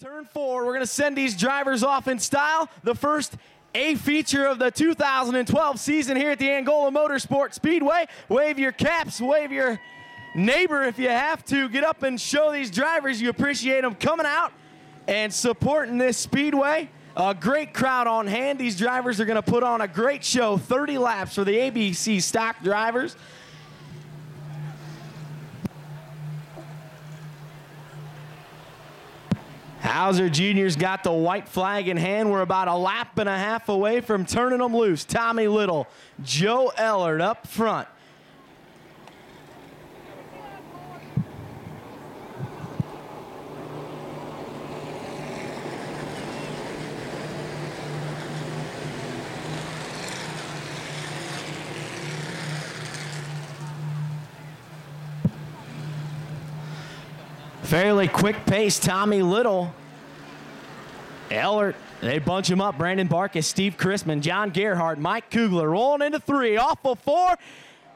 Turn 4, we're going to send these drivers off in style. The first A feature of the 2012 season here at the Angola Motorsport Speedway. Wave your caps, wave your neighbor if you have to. Get up and show these drivers you appreciate them coming out and supporting this speedway. A great crowd on hand. These drivers are going to put on a great show. 30 laps for the ABC stock drivers. Hauser Jr.'s got the white flag in hand. We're about a lap and a half away from turning them loose. Tommy Little, Joe Ellard up front. Fairly quick pace, Tommy Little. Ellard, they bunch him up. Brandon Barkus, Steve Chrisman, John Gerhardt, Mike Kugler rolling into 3, off of 4.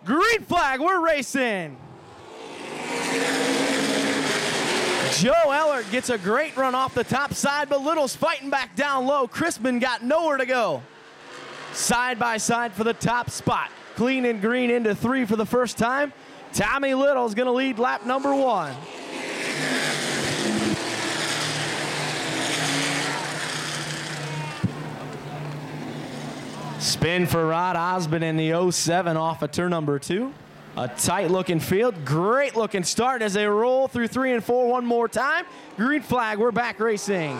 Green flag, we're racing. Joe Ellard gets a great run off the top side, but Little's fighting back down low. Chrisman got nowhere to go. Side by side for the top spot. Clean and green into 3 for the first time. Tommy Little's gonna lead lap number 1. Spin for Rod Osmond in the 07 off of turn number 2. A tight looking field, great looking start as they roll through 3 and 4 one more time. Green flag, we're back racing.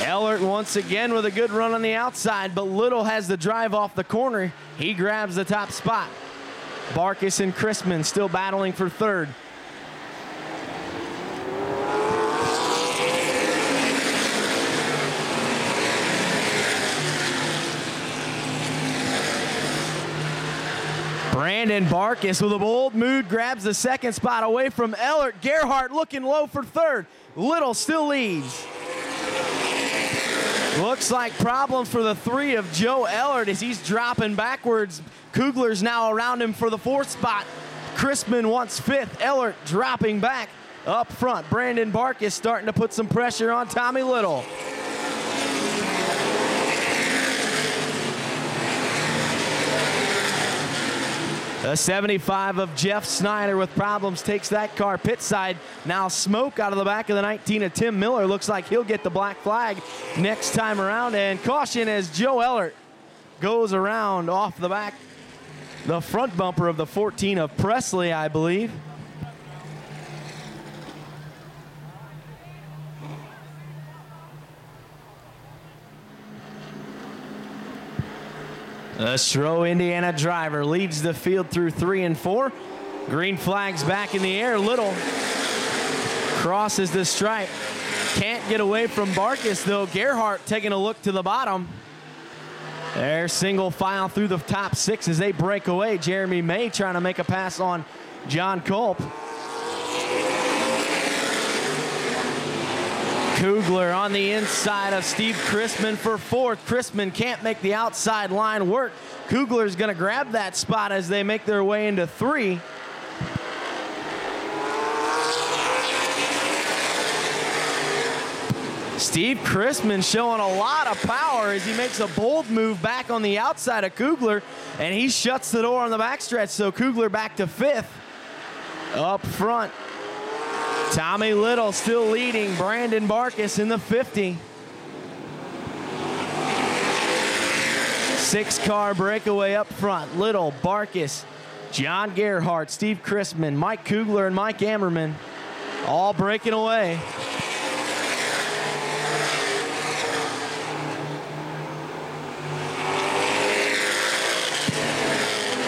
Ellard once again with a good run on the outside, but Little has the drive off the corner. He grabs the top spot. Barkus and Chrisman still battling for third. Brandon Barkus with a bold move grabs the second spot away from Ellard. Gerhardt looking low for third. Little still leads. Looks like problems for the 3 of Joe Ellard as he's dropping backwards. Kugler's now around him for the 4th spot. Chrisman wants 5th. Ellard dropping back up front. Brandon Barkus starting to put some pressure on Tommy Little. The 75 of Jeff Snyder with problems takes that car pit side. Now smoke out of the back of the 19 of Tim Miller. Looks like he'll get the black flag next time around. And caution as Joe Ellard goes around off the back. The front bumper of the 14 of Presley, I believe. The Stroh, Indiana driver leads the field through 3 and 4. Green flag's back in the air. Little crosses the stripe. Can't get away from Barkus, though. Gerhardt taking a look to the bottom. They're single file through the top 6 as they break away. Jeremy May trying to make a pass on John Culp. Kugler on the inside of Steve Chrisman for 4th. Chrisman can't make the outside line work. Kugler's going to grab that spot as they make their way into 3. Steve Chrisman showing a lot of power as he makes a bold move back on the outside of Kugler, and he shuts the door on the backstretch, so Kugler back to 5th. Up front, Tommy Little still leading. Brandon Barkus in the 50. 6-car breakaway up front. Little, Barkus, John Gerhardt, Steve Chrisman, Mike Kugler, and Mike Ammerman all breaking away.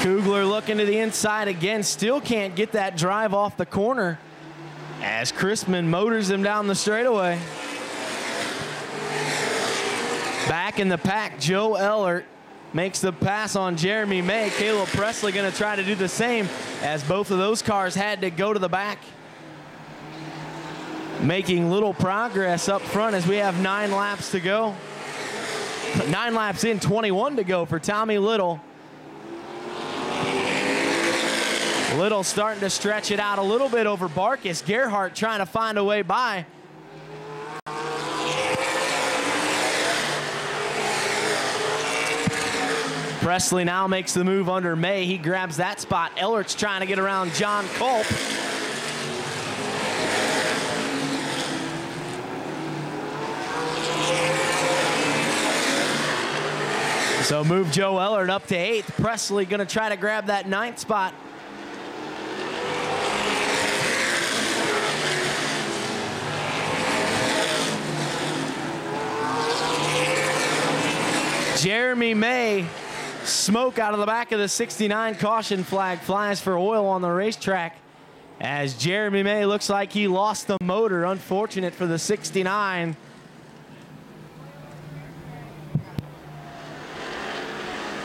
Kugler looking to the inside again. Still can't get that drive off the corner as Chrisman motors him down the straightaway. Back in the pack, Joe Ellard makes the pass on Jeremy May. Caleb Presley going to try to do the same as both of those cars had to go to the back. Making little progress up front as we have 9 laps to go. 9 laps in, 21 to go for Tommy Little. Little starting to stretch it out a little bit over Barkis. Gerhardt trying to find a way by. Presley now makes the move under May. He grabs that spot. Ellert's trying to get around John Culp. So move Joe Ellert up to 8th. Presley going to try to grab that 9th spot. Jeremy May, smoke out of the back of the 69. Caution flag flies for oil on the racetrack as Jeremy May looks like he lost the motor. Unfortunate for the 69.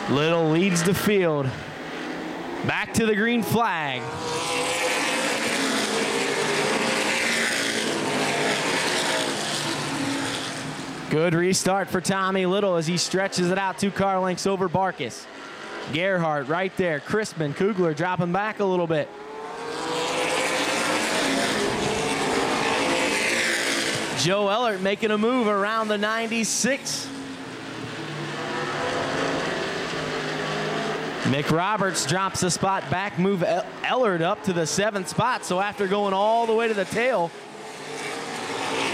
Little leads the field. Back to the green flag. Good restart for Tommy Little as he stretches it out 2 car lengths over Barkis. Gerhardt right there. Crispin, Kugler dropping back a little bit. Joe Ellert making a move around the 96. Mick Roberts drops a spot back, move Ellert up to the 7th spot. So after going all the way to the tail,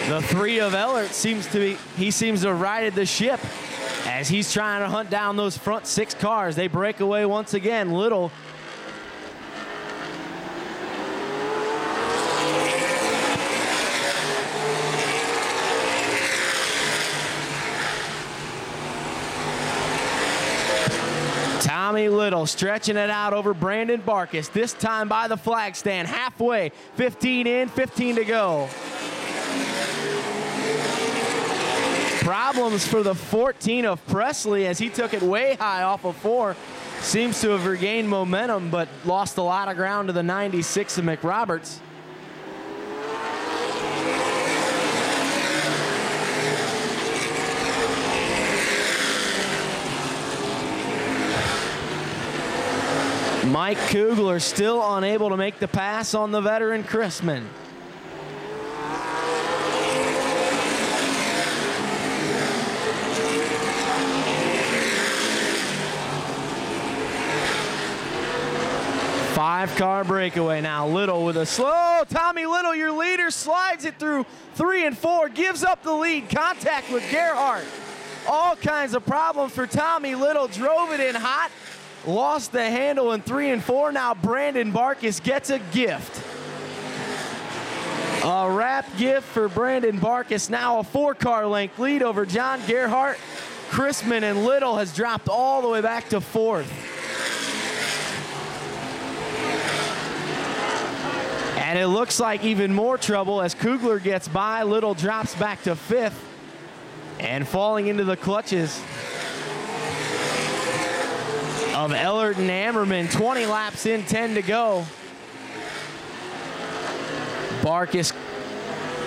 the 3 of Ellert seems to have righted the ship as he's trying to hunt down those front 6 cars. They break away once again. Little Tommy Little stretching it out over Brandon Barkis, this time by the flag stand, halfway, 15 in, 15 to go. Problems for the 14 of Presley as he took it way high off of 4. Seems to have regained momentum, but lost a lot of ground to the 96 of McRoberts. Mike Kugler still unable to make the pass on the veteran Chrisman. Five-car breakaway now. Little with a slow. Tommy Little, your leader, slides it through 3 and 4, gives up the lead. Contact with Gerhardt. All kinds of problems for Tommy Little. Drove it in hot. Lost the handle in 3 and 4. Now Brandon Barkis gets a gift. A wrap gift for Brandon Barkis. Now a 4-car length lead over John Gerhardt. Chrisman and Little has dropped all the way back to 4th. And it looks like even more trouble as Kugler gets by. Little drops back to 5th and falling into the clutches of Ellert and Ammerman. 20 laps in, 10 to go. Barkis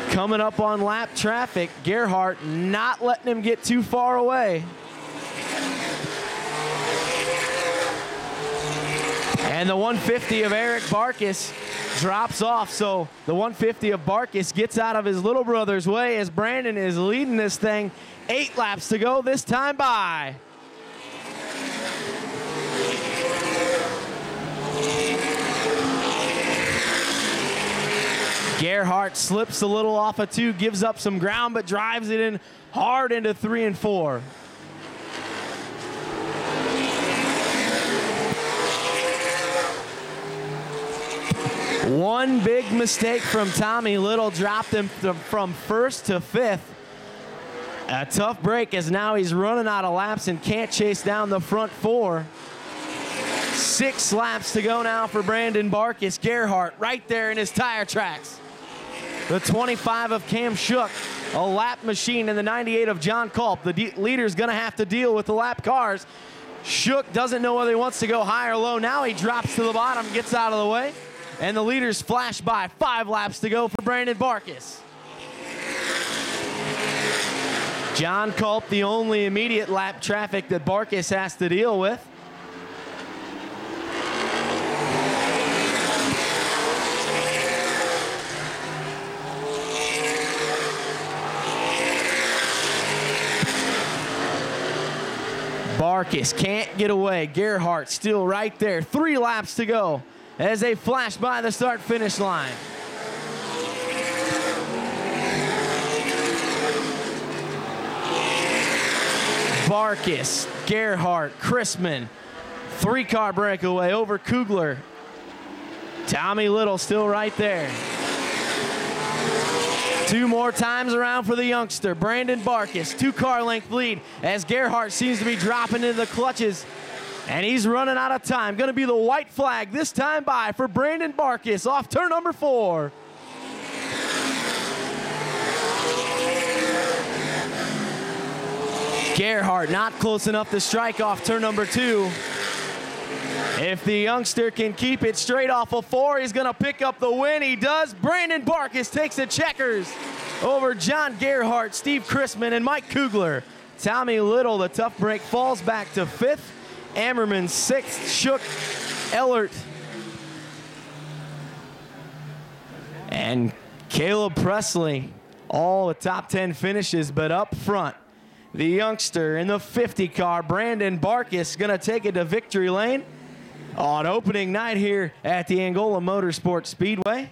coming up on lap traffic. Gerhardt not letting him get too far away. And the 150 of Eric Barkis drops off, so the 150 of Barkis gets out of his little brother's way as Brandon is leading this thing. 8 laps to go, this time by. Gerhardt slips a little off of 2, gives up some ground, but drives it in hard into 3 and 4. One big mistake from Tommy Little dropped him from 1st to 5th. A tough break as now he's running out of laps and can't chase down the front 4. 6 laps to go now for Brandon Barkis. Gerhardt right there in his tire tracks. The 25 of Cam Shook, a lap machine, and the 98 of John Culp. The leader's going to have to deal with the lap cars. Shook doesn't know whether he wants to go high or low. Now he drops to the bottom, gets out of the way. And the leaders flash by. 5 laps to go for Brandon Barkis. John Culp, the only immediate lap traffic that Barkis has to deal with. Barkis can't get away. Gerhardt still right there. 3 laps to go as they flash by the start-finish line. Barkis, Gerhardt, Chrisman. 3-car breakaway over Kugler. Tommy Little still right there. 2 more times around for the youngster. Brandon Barkis, 2-car length lead as Gerhardt seems to be dropping into the clutches. And he's running out of time. Going to be the white flag this time by for Brandon Barkis off turn number 4. Gerhardt not close enough to strike off turn number 2. If the youngster can keep it straight off of 4, he's going to pick up the win. He does. Brandon Barkis takes the checkers over John Gerhardt, Steve Chrisman, and Mike Kugler. Tommy Little, the tough break, falls back to 5th. Ammerman 6th. Shook, Ellert, and Caleb Presley, all the top 10 finishes, but up front, the youngster in the 50 car, Brandon Barkis, going to take it to victory lane on opening night here at the Angola Motorsport Speedway.